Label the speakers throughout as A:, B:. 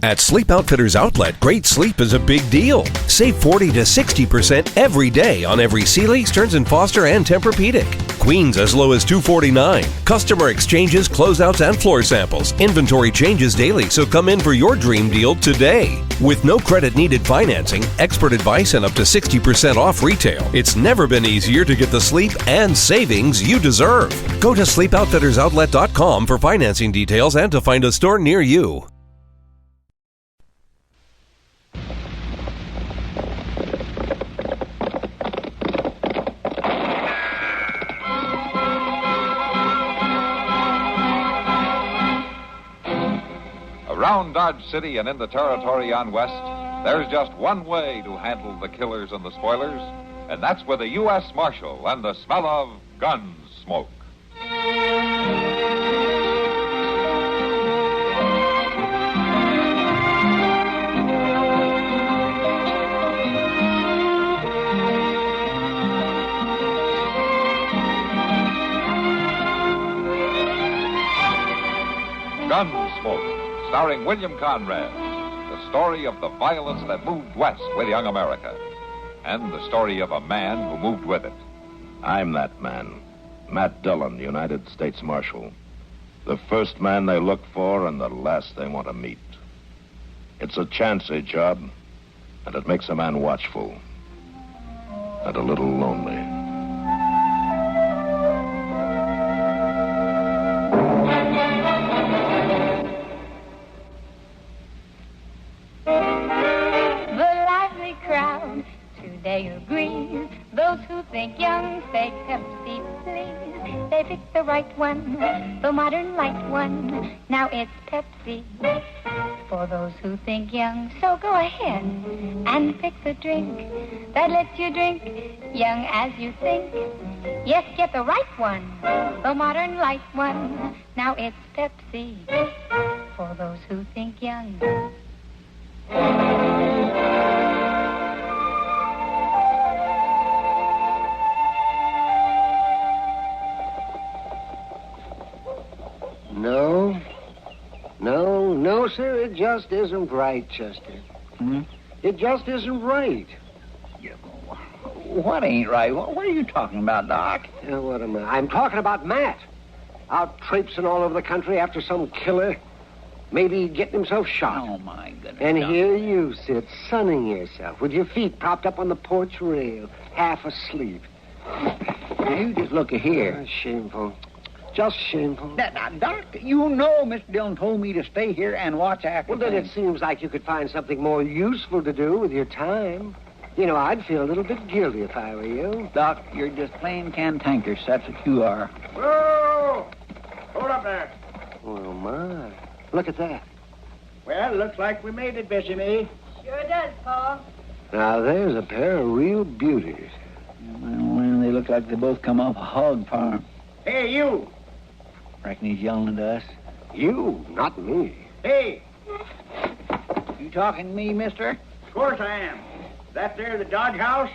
A: At Sleep Outfitters Outlet, great sleep is a big deal. Save 40 to 60% every day on every Sealy, Stearns & Foster, and Tempur-Pedic. Queens as low as $249. Customer exchanges, closeouts, and floor samples. Inventory changes daily, so come in for your dream deal today. With no credit needed financing, expert advice, and up to 60% off retail, it's never been easier to get the sleep and savings you deserve. Go to sleepoutfittersoutlet.com for financing details and to find a store near you.
B: Around Dodge City and in the territory on West, there's just one way to handle the killers and the spoilers, and that's with a U.S. Marshal and the smell of Gunsmoke. Gunsmoke, starring William Conrad, the story of the violence that moved west with young America, and the story of a man who moved with it.
C: I'm that man, Matt Dillon, United States Marshal. The first man they look for and the last they want to meet. It's a chancy job, and it makes a man watchful and a little lonely.
D: They agree. Those who think young say Pepsi, please. They pick the right one, the modern light one. Now it's Pepsi for those who think young. So go ahead and pick the drink that lets you drink young as you think. Yes, get the right one, the modern light one. Now it's Pepsi for those who think young.
E: No, sir, it just isn't right, Chester. It just isn't right.
F: Yeah, what ain't right? What are you talking about, Doc?
E: What am I? I'm talking about Matt. Out traipsing all over the country after some killer. Maybe getting himself shot.
F: Oh, my goodness.
E: And here you sit, sunning yourself, with your feet propped up on the porch rail, half asleep.
F: Now, you just look here.
E: Shameful. Just shameful.
F: Now, Doc, you know Mr. Dillon told me to stay here and watch after
E: Well, then
F: things.
E: it seems like you could find something more useful to do with your time. You know, I'd feel a little bit guilty if I were you.
F: Doc, you're just plain cantankerous. That's what you are.
G: Whoa! Hold up there.
E: Well, my. Look at that.
G: Well, looks like we made it, Bessie Mae.
D: Sure does, Paul.
E: Now, there's a pair of real beauties.
F: Well, they look like they both come off a hog farm.
G: Hey, you.
F: Reckon he's yelling at us.
E: You, not me.
G: Hey.
F: You talking to me, mister?
G: Of course I am. That there the Dodge House?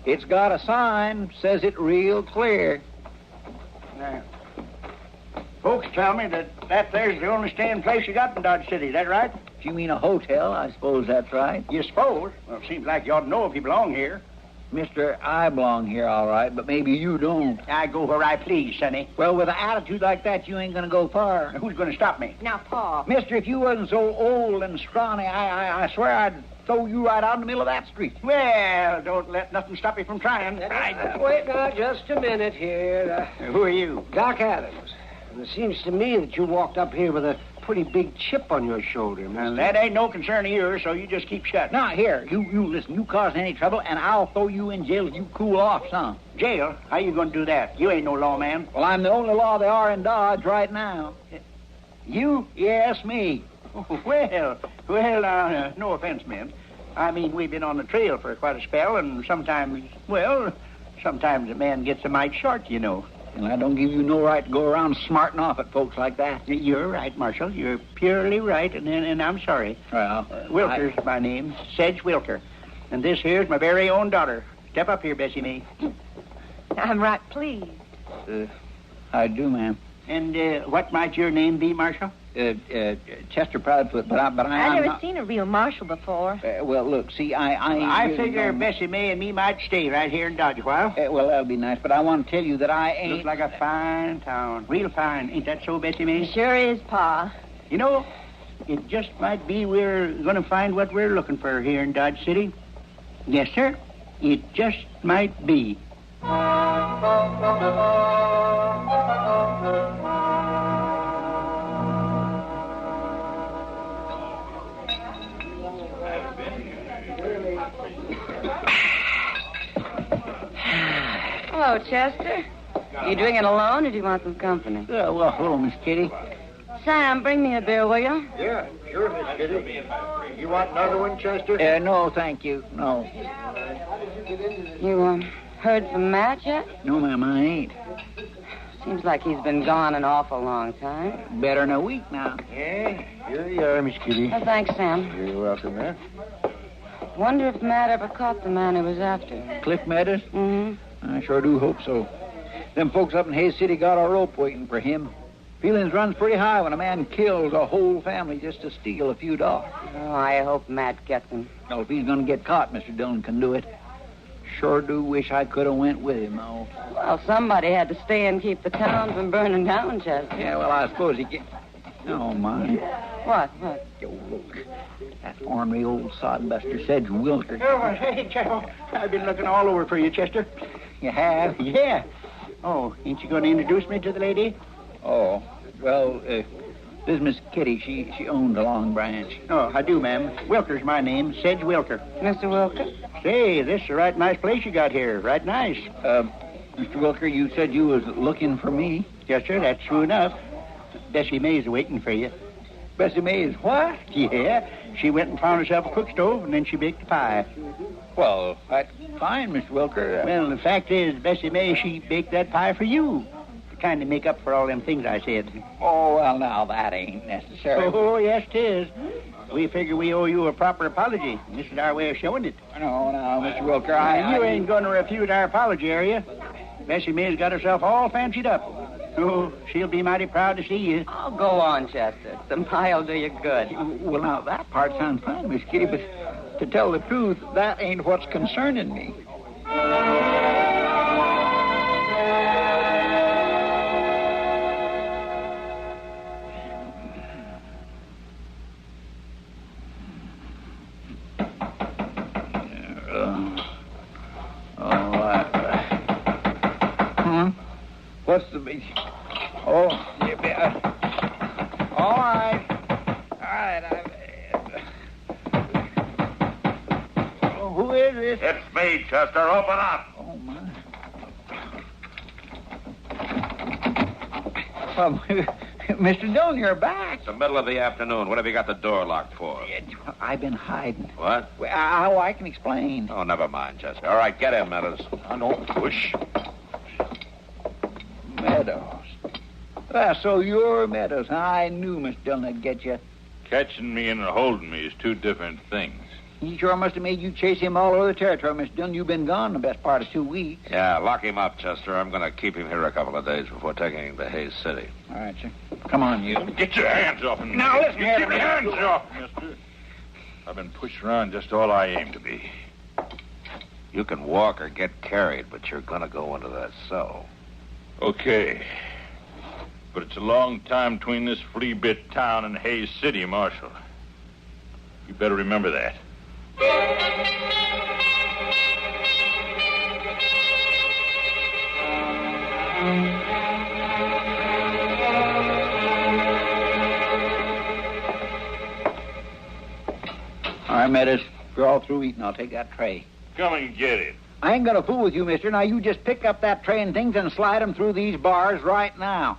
F: It's got a sign, says it real clear.
G: Now, folks tell me that there's the only staying place you got in Dodge City. Is that right?
F: If you mean a hotel, I suppose that's right.
G: You suppose? Well, it seems like you ought to know if you belong here.
F: Mister, I belong here, all right, but maybe you don't.
G: I go where I please, Sonny.
F: Well, with an attitude like that, you ain't going to go far.
G: Who's going to stop me?
D: Now, Paul.
F: Mister, if you wasn't so old and scrawny, I swear I'd throw you right out in the middle of that street.
G: Well, don't let nothing stop you from trying.
E: Wait now, just a minute here.
G: Who are you?
E: Doc Adams. And it seems to me that you walked up here with a pretty big chip on your shoulder, mister.
G: Well, that ain't no concern of yours, so you just keep shut.
F: Now, here, you listen. You cause any trouble, and I'll throw you in jail if you cool off some.
G: Jail? How you going to do that? You ain't no lawman.
F: Well, I'm the only law they are in Dodge right now.
G: You?
F: Yes, me.
G: Well, no offense, men. I mean, we've been on the trail for quite a spell, and sometimes a man gets a mite short, you know.
F: And I don't give you no right to go around smarting off at folks like that.
G: You're right, Marshal. You're purely right, and I'm sorry.
F: Well,
G: Wilker's my name, Sedge Wilker. And this here's my very own daughter. Step up here, Bessie Mae.
D: I'm right pleased.
F: I do, ma'am.
G: And what might your name be, Marshal?
F: Chester Proudfoot, but
H: I've never seen a real marshal before.
F: Well, look, see, I
G: I figure Bessie May and me might stay right here in Dodge a while.
F: well, that'll be nice, but I want to tell you that I ain't...
G: Looks like a fine town. Real fine. Ain't that so, Bessie May?
H: It sure is, Pa.
G: You know, it just might be we're going to find what we're looking for here in Dodge City. Yes, sir. It just might be.
I: Hello, Chester. You doing it alone, or do you want some company?
F: Well, hello, Miss Kitty.
I: Sam, bring me a beer, will you?
E: Yeah, sure, Miss Kitty. You want another one, Chester?
F: No, thank you. No.
I: You, heard from Matt yet?
F: No, ma'am, I ain't.
I: Seems like he's been gone an awful long time.
F: Better than a week now.
E: Yeah, here you are, Miss Kitty.
I: Oh, thanks, Sam.
E: You're welcome, man.
I: Wonder if Matt ever caught the man he was after.
F: Cliff Meadows?
I: Mm-hmm.
F: I sure do hope so. Them folks up in Hayes City got a rope waiting for him. Feelings runs pretty high when a man kills a whole family just to steal a few dollars.
I: Oh, I hope Matt gets him.
F: Well, if he's going to get caught, Mr. Dillon can do it. Sure do wish I could have went with him, though.
I: Well, somebody had to stay and keep the town from burning down, Chester.
F: Yeah, well, I suppose he can... Oh, my.
I: What?
F: Oh, look. That ornery old Sod-Buster Sedge Wilker.
G: Oh, hey, Joe. I've been looking all over for you, Chester.
F: You have?
G: Yeah. Oh, ain't you going to introduce me to the lady?
F: Oh, well, this is Miss Kitty. She owned the Long Branch.
G: Oh, I do, ma'am. Wilker's my name, Sedge Wilker.
I: Mr. Wilker?
G: Say, this is a right nice place you got here. Right nice.
F: Mr. Wilker, you said you was looking for me.
G: Yes, sir, that's true enough. Bessie May's waiting for you.
F: Bessie Mays, what?
G: Yeah, she went and found herself a cook stove, and then she baked a pie.
F: Well, that's fine, Mr. Wilker.
G: Well, the fact is, Bessie May, she baked that pie for you. To kind of make up for all them things I said.
F: Oh, well, now, that ain't necessary.
G: Oh, yes, 'tis. We figure we owe you a proper apology. This is our way of showing it.
F: No, Mr. Wilker,
G: You ain't going to refute our apology, are you? Bessie May's got herself all fancied up. Oh, she'll be mighty proud to see you.
I: Oh, go on, Chester. Some pie'll do you good.
F: Well, now, that part sounds fine, Miss Kitty, but to tell the truth, that ain't what's concerning me. What's the big... Oh, yeah, all right. Who is this?
C: It's me, Chester. Open up.
F: Oh, my. Mr. Dillon, you're back.
C: It's the middle of the afternoon. What have you got the door locked for?
F: I've been hiding.
C: What?
F: Well, I can explain.
C: Oh, never mind, Chester. All right, get in, Meadows.
F: I don't
C: push.
F: Meadows. So you're Meadows. I knew Miss Dillon would get you.
J: Catching me and holding me is two different things.
F: He sure must have made you chase him all over the territory, Miss Dillon. You've been gone the best part of 2 weeks.
C: Yeah, lock him up, Chester. I'm going to keep him here a couple of days before taking him to Hayes City.
F: All right, sir. Come on, you.
J: Get your hands off me.
F: Now, listen here.
J: Get your hands off, mister. I've been pushed around just all I aim to be.
C: You can walk or get carried, but you're going to go into that cell.
J: Okay. But it's a long time between this flea-bit town and Hayes City, Marshal. You better remember that.
F: All right, Meadows. You're all through eating. I'll take that tray.
J: Come and get it.
F: I ain't gonna fool with you, mister. Now, you just pick up that tray and things and slide them through these bars right now.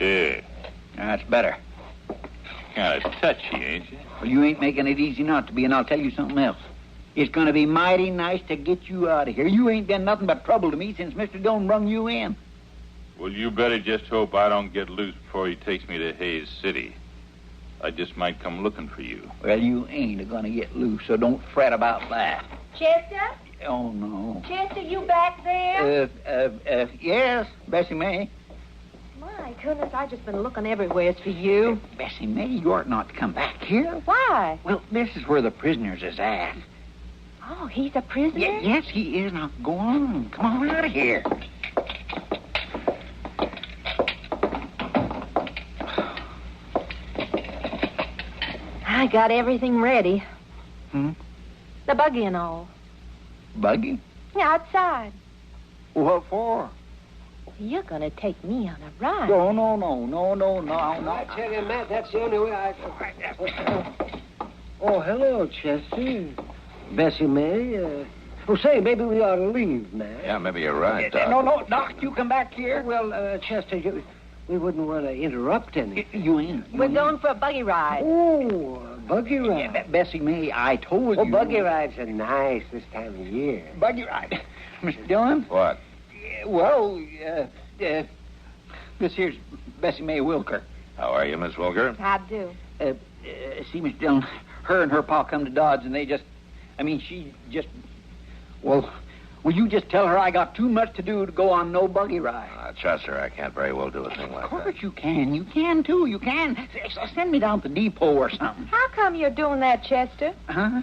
J: Yeah.
F: That's better.
J: Kind of touchy, ain't you?
F: Well, you ain't making it easy not to be, and I'll tell you something else. It's going to be mighty nice to get you out of here. You ain't been nothing but trouble to me since Mr. Dillon brung you in.
J: Well, you better just hope I don't get loose before he takes me to Hayes City. I just might come looking for you.
F: Well, you ain't going to get loose, so don't fret about that.
H: Chester?
F: Oh, no.
H: Chester, you back there?
F: Yes, Bessie May.
H: My goodness, I've just been looking everywhere for you.
F: Bessie May, you ought not to come back here.
H: Why?
F: Well, this is where the prisoners is at.
H: Oh, he's a prisoner?
F: Yes, he is. Now, go on. Come on out of here.
H: I got everything ready. The buggy and all.
F: Buggy?
H: Yeah, outside.
F: What for?
H: You're going to take me on a ride.
F: No.
E: I tell you, Matt, that's the only way Oh, hello, Chester. Bessie May. Say, maybe we ought to leave, Matt.
C: Yeah, maybe you're right, Doc.
F: No, Doc, you come back here.
E: Well, Chester, we wouldn't want to interrupt any.
F: You ain't.
H: We're going for a buggy ride.
E: Oh, a buggy ride.
F: Yeah, Bessie May, I told you.
E: Buggy rides are nice this time of year.
F: Buggy ride. Mr. Dillon?
C: What?
F: Well, this here's Bessie May Wilker.
C: How are you, Miss Wilker?
H: I do.
F: See, Mr. Dillon, her and her pa come to Dodge, and will you just tell her I got too much to do to go on no buggy ride?
C: Chester, I can't very well do a thing like
F: Of course
C: that.
F: you can. You can, too. You can. Send me down to the depot or something.
H: How come you're doing that, Chester?
F: Huh?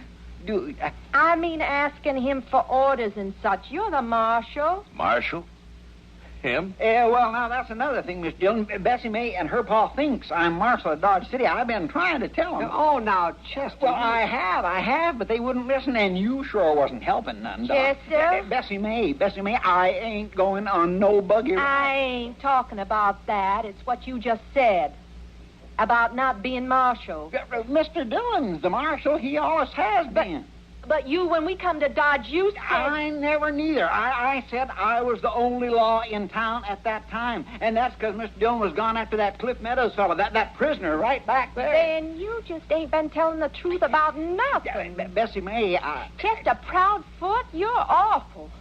H: I mean asking him for orders and such. You're the marshal.
C: Marshal? Him?
F: Well, now, that's another thing, Miss Dillon. Bessie May and her pa thinks I'm marshal of Dodge City. I've been trying to tell them.
E: Oh, now, Chester.
F: Well, I have, but they wouldn't listen, and you sure wasn't helping none, Doc.
H: Chester?
F: Bessie May, I ain't going on no buggy ride.
H: I ain't talking about that. It's what you just said. About not being marshal.
F: Mr. Dillon's the marshal. He always has been.
H: But you, when we come to Dodge, you said...
F: I never neither. I said I was the only law in town at that time. And that's because Mr. Dillon was gone after that Cliff Meadows fellow, that prisoner right back there.
H: Then you just ain't been telling the truth about nothing.
F: Bessie May,
H: Just a proud foot? You're awful.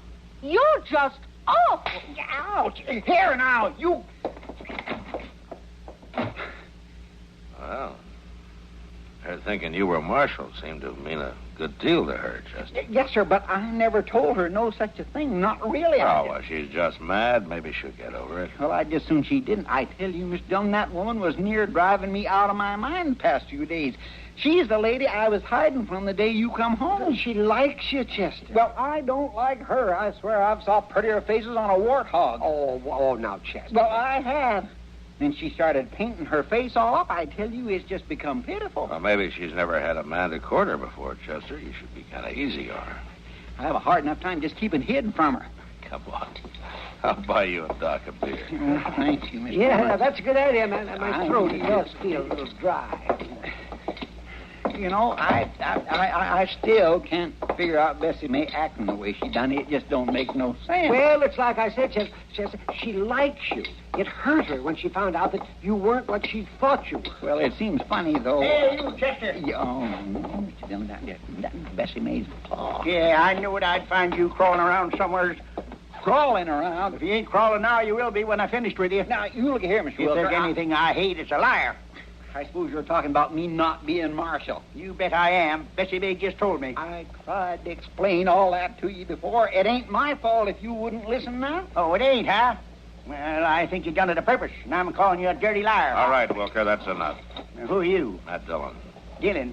H: You're just awful.
F: Ouch. Here now, you...
C: Well, her thinking you were marshal seemed to mean a good deal to her, Chester.
F: Yes, sir, but I never told her no such a thing. Not really.
C: Oh, well, she's just mad. Maybe she'll get over it.
F: Well, I'd just soon she didn't. I tell you, Miss Dillon, that woman was near driving me out of my mind the past few days. She's the lady I was hiding from the day you come home.
E: She likes you, Chester.
F: Well, I don't like her. I swear I've saw prettier faces on a warthog.
E: Oh, now, Chester.
F: Well, I have. Then she started painting her face all up. I tell you, it's just become pitiful.
C: Well, maybe she's never had a man to court her before, Chester. You should be kind of easy on her.
F: I have a hard enough time just keeping hidden from her.
C: Come on. I'll buy you a Doc a beer.
F: Thank you, Miss
E: Yeah,
F: Dillon.
E: that's a good idea, man. My throat does feel a little dry.
F: You know, I still can't figure out Bessie May acting the way she done. It just don't make no sense.
E: Well, it's like I said, Chester, she likes you. It hurt her when she found out that you weren't what she thought you were.
F: Well, it seems funny, though.
G: Hey, you, Chester.
F: Oh, no, Mr. Dillon, that Bessie May's paw.
G: Yeah, I knew it. I'd find you crawling around somewhere.
F: Crawling around?
G: If you ain't crawling now, you will be when I finished with you.
F: Now, you look here, Mr.
G: If
F: Wilker.
G: there's anything I hate, it's a liar.
F: I suppose you're talking about me not being marshal.
G: You bet I am. Bessie May just told me.
F: I tried to explain all that to you before. It ain't my fault if you wouldn't listen now.
G: Oh, it ain't, huh? Well, I think you done it a purpose, and I'm calling you a dirty liar.
C: All right, Wilker, that's enough.
G: Now, who are you?
C: Matt Dillon.
G: Dillon.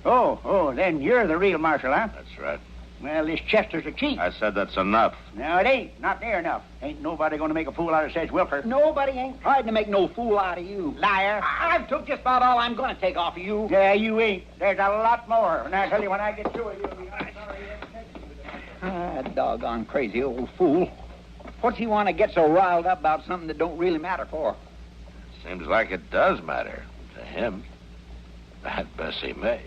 G: Oh, then you're the real marshal, huh?
C: That's right.
G: Well, this Chester's a cheat.
C: I said that's enough.
G: No, it ain't. Not near enough. Ain't nobody going to make a fool out of Sedge Wilker.
F: Nobody ain't tried to make no fool out of you.
G: Liar.
F: I've took just about all I'm going to take off of you.
G: Yeah, you ain't. There's a lot more. And I tell you, when I get through it, you'll be sorry.
F: Doggone crazy old fool. What's he want to get so riled up about something that don't really matter for?
C: Seems like it does matter to him. That Bessie May.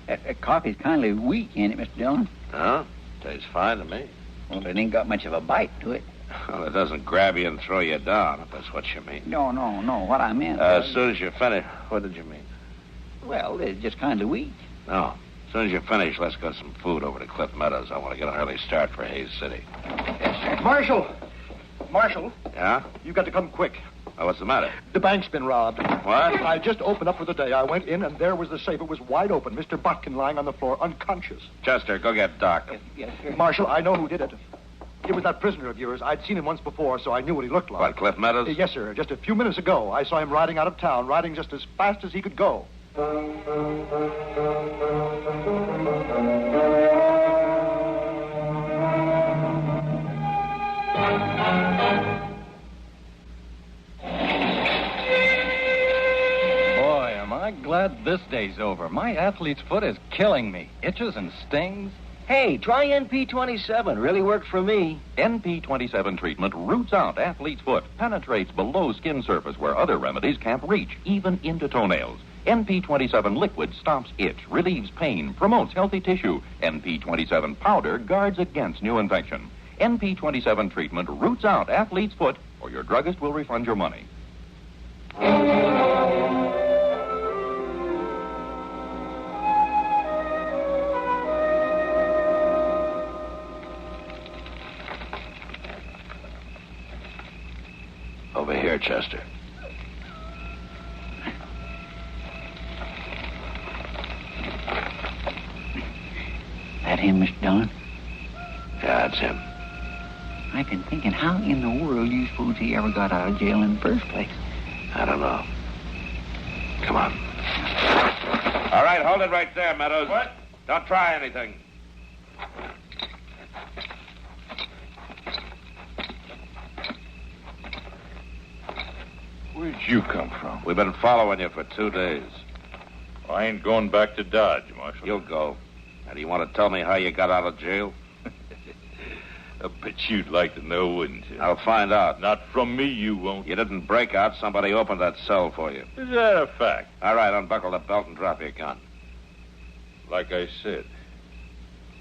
F: That coffee's kindly weak, ain't it, Mr. Dillon?
C: No, tastes fine to me.
F: Well, it ain't got much of a bite to it.
C: Well, it doesn't grab you and throw you down, if that's what you mean.
F: No. What I meant
C: As soon as you finish, what did you mean?
F: Well, it's just kind of weak.
C: No. As soon as you finish, let's go some food over to Cliff Meadows. I want to get an early start for Hayes City.
E: Marshal!
K: Marshal,
C: Yeah?
K: you got to come quick.
C: Oh, what's the matter?
K: The bank's been robbed.
C: What?
K: I just opened up for the day. I went in, and there was the safe. It was wide open. Mr. Botkin lying on the floor, unconscious.
C: Chester, go get Doc.
F: Yes, sir.
K: Marshal, I know who did it. It was that prisoner of yours. I'd seen him once before, so I knew what he looked like.
C: What, Cliff Meadows?
K: Yes, sir. Just a few minutes ago, I saw him riding out of town, riding just as fast as he could go.
L: Boy, am I glad this day's over. My athlete's foot is killing me. Itches and stings.
M: Hey, try NP27. Really worked for me.
N: NP27 treatment roots out athlete's foot, penetrates below skin surface where other remedies can't reach, even into toenails. NP27 liquid stops itch, relieves pain, promotes healthy tissue. NP27 powder guards against new infection. NP27 treatment roots out athlete's foot, or your druggist will refund your money.
C: Over here, Chester.
F: That him, Mr. Dillon?
C: Yeah, it's him.
F: I've been thinking, how in the world do you suppose he ever got out of jail in the first place?
C: I don't know. Come on.
O: All right, hold it right there, Meadows. What? Don't try anything.
J: Where'd you come from?
C: We've been following you for 2 days.
J: I ain't going back to Dodge, Marshal.
C: You'll go. Now, do you want to tell me how you got out of jail?
J: I bet you'd like to know, wouldn't you?
C: I'll find out.
J: Not from me, you won't.
C: You didn't break out. Somebody opened that cell for you.
J: Is that a fact?
C: All right, unbuckle the belt and drop your gun.
J: Like I said,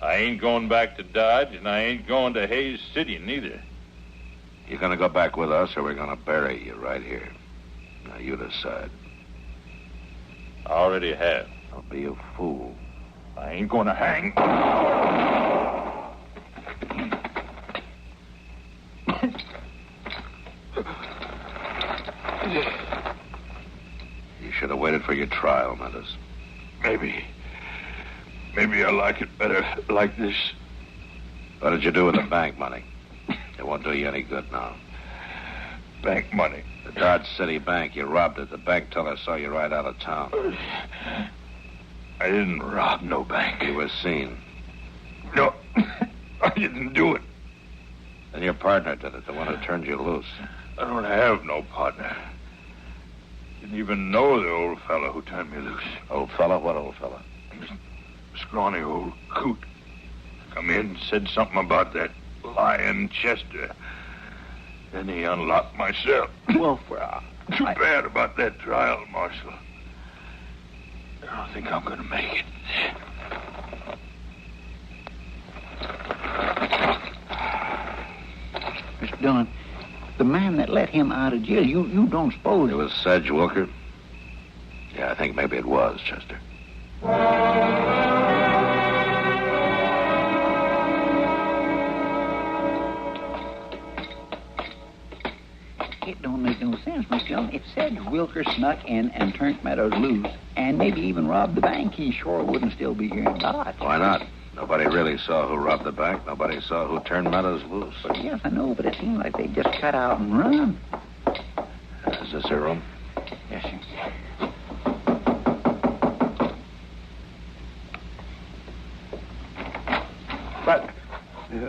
J: I ain't going back to Dodge, and I ain't going to Hayes City, neither.
C: You're going to go back with us, or we're going to bury you right here. Now, you decide.
J: I already have.
C: Don't be a fool.
J: I ain't going to hang.
C: You should have waited for your trial, Meadows.
J: Maybe I like it better like this.
C: What did you do with the bank money? It won't do you any good now.
J: Bank money?
C: The Dodge City Bank. You robbed it. The bank teller saw you right out of town.
J: I didn't rob no bank.
C: You were seen.
J: No, I didn't do it.
C: And your partner did it, the one who turned you loose.
J: I don't have no partner. Didn't even know the old fella who turned me loose.
C: Old fella? What old fella?
J: Scrawny old coot. Come in and said something about that lying Chester. Then he unlocked my cell.
F: Well,
J: Too bad about that trial, Marshal. I don't think I'm going to make it.
F: Mr. Dillon, the man that let him out of jail, you don't suppose...
C: It was Sedge Wilker? Yeah, I think maybe it was, Chester.
F: It don't make no sense, Mr. Dillon. If Sedge Wilker snuck in and turned Meadows loose, and maybe even robbed the bank, he sure wouldn't still be here in Dodge.
C: Why not? Nobody really saw who robbed the bank. Nobody saw who turned Meadows loose.
F: Yes, I know, but it seemed like they just cut out and run.
C: Is this your room?
F: Yes, sir.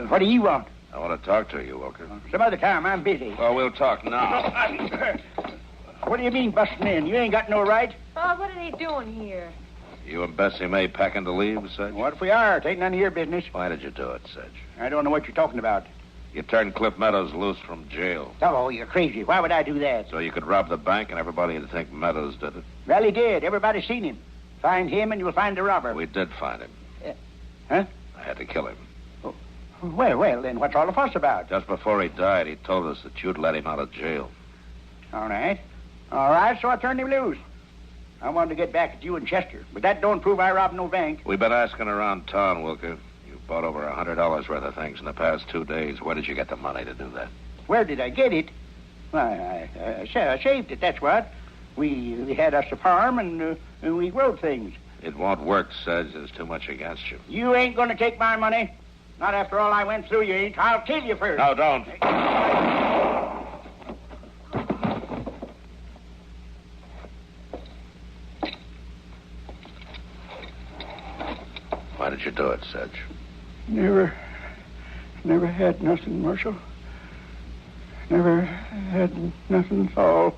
G: What do you want?
C: I want to talk to you, Wilker.
G: Some other time. I'm busy.
C: Well, we'll talk now.
G: What do you mean busting in? You ain't got no right.
H: Oh, what are they doing here?
C: You and Bessie May packing to leave, Sedge?
G: What if we are? It ain't none of your business.
C: Why did you do it, Sedge?
G: I don't know what you're talking about.
C: You turned Cliff Meadows loose from jail.
G: Oh, you're crazy. Why would I do that?
C: So you could rob the bank and everybody would think Meadows did it?
G: Well, he did. Everybody's seen him. Find him and you'll find the robber.
C: We did find him.
G: Huh?
C: I had to kill him.
G: Well, then what's all the fuss about?
C: Just before he died, he told us that you'd let him out of jail.
G: All right. All right, so I turned him loose. I wanted to get back at you and Chester, but that don't prove I robbed no bank.
C: We've been asking around town, Wilker. You bought over $100 worth of things in the past 2 days. Where did you get the money to do that?
G: Where did I get it? Why, I saved it, that's what. We had us a farm, and we growed things.
O: It won't work, Sedge. There's too much against you.
G: You ain't going to take my money. Not after all I went through, you ain't. I'll kill you first.
O: No, don't.
C: Why did you do it, Sedge?
G: Never had nothing, Marshal. Never had nothing at all.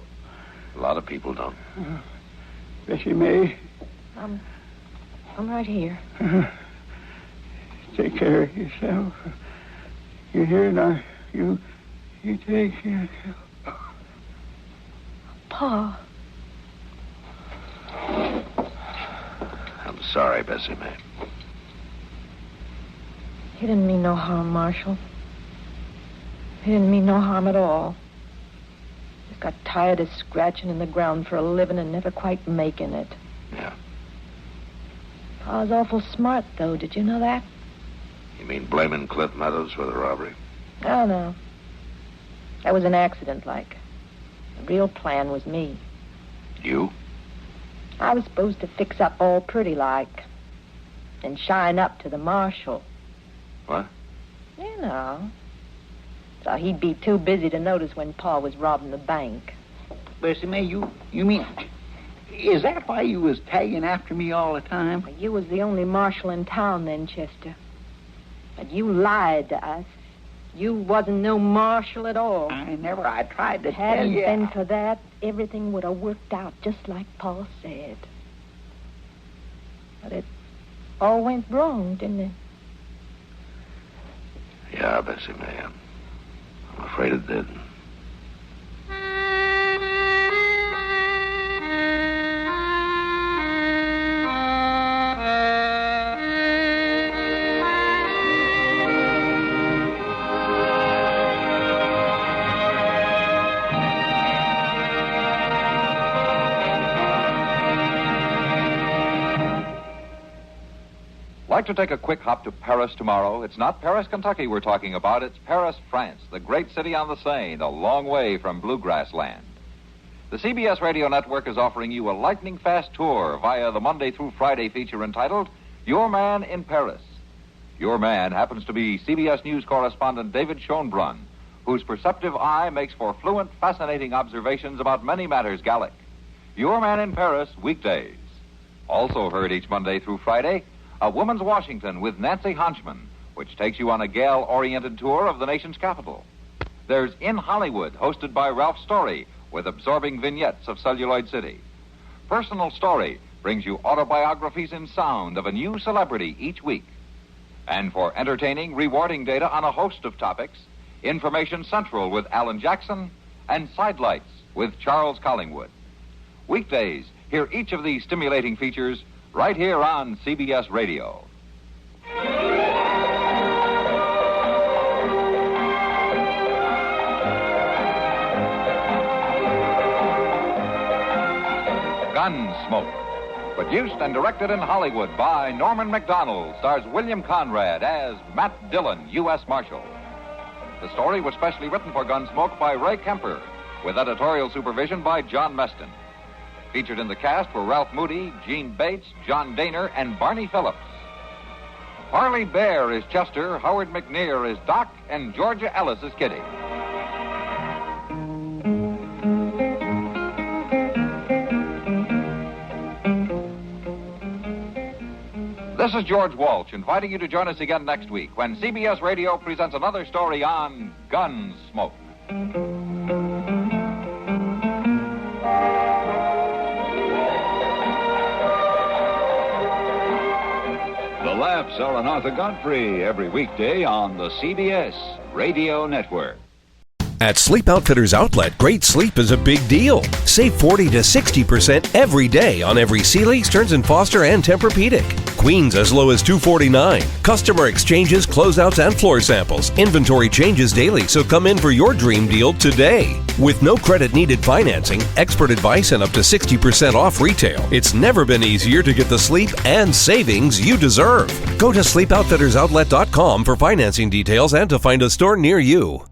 C: A lot of people don't.
G: Bessie May.
H: I'm right here.
G: Take care of yourself. You hear now? You take care.
H: Pa.
C: I'm sorry, Bessie May.
H: He didn't mean no harm, Marshal. He didn't mean no harm at all. Just got tired of scratching in the ground for a living and never quite making it.
C: Yeah.
H: Pa was awful smart, though. Did you know that?
C: You mean blaming Cliff Meadows for the robbery?
H: Oh, no. That was an accident, like. The real plan was me.
C: You?
H: I was supposed to fix up all pretty like and shine up to the marshal.
C: What?
H: You know. So he'd be too busy to notice when Pa was robbing the bank.
G: Bessie May, you mean... Is that why you was tagging after me all the time?
H: Well, you was the only marshal in town then, Chester. But you lied to us. You wasn't no marshal at all.
G: I tried to tell
H: Hadn't
G: you.
H: been for that, everything would have worked out just like Pa said. But it all went wrong, didn't it?
C: Yeah, Bessie May. I'm afraid it did.
B: Like to take a quick hop to Paris tomorrow? It's not Paris, Kentucky we're talking about. It's Paris, France, the great city on the Seine, a long way from bluegrass land. The CBS Radio Network is offering you a lightning-fast tour via the Monday through Friday feature entitled Your Man in Paris. Your man happens to be CBS News correspondent David Schoenbrunn, whose perceptive eye makes for fluent, fascinating observations about many matters Gallic. Your Man in Paris, weekdays. Also heard each Monday through Friday, A Woman's Washington with Nancy Honchman, which takes you on a gal-oriented tour of the nation's capital. There's In Hollywood, hosted by Ralph Story, with absorbing vignettes of Celluloid City. Personal Story brings you autobiographies in sound of a new celebrity each week. And for entertaining, rewarding data on a host of topics, Information Central with Alan Jackson and Sidelights with Charles Collingwood. Weekdays, hear each of these stimulating features right here on CBS Radio. Gunsmoke, produced and directed in Hollywood by Norman Macdonnell, stars William Conrad as Matt Dillon, U.S. Marshal. The story was specially written for Gunsmoke by Ray Kemper, with editorial supervision by John Meston. Featured in the cast were Ralph Moody, Gene Bates, John Daner, and Barney Phillips. Harley Bear is Chester, Howard McNear is Doc, and Georgia Ellis is Kitty. This is George Walsh inviting you to join us again next week when CBS Radio presents another story on Gunsmoke.
P: The Laughs are on Arthur Godfrey every weekday on the CBS Radio Network.
A: At Sleep Outfitters Outlet, great sleep is a big deal. Save 40 to 60% every day on every Sealy, Stearns & Foster, and Tempur-Pedic. Queens as low as $249. Customer exchanges, closeouts, and floor samples. Inventory changes daily, so come in for your dream deal today. With no credit needed financing, expert advice, and up to 60% off retail, it's never been easier to get the sleep and savings you deserve. Go to SleepOutfittersOutlet.com for financing details and to find a store near you.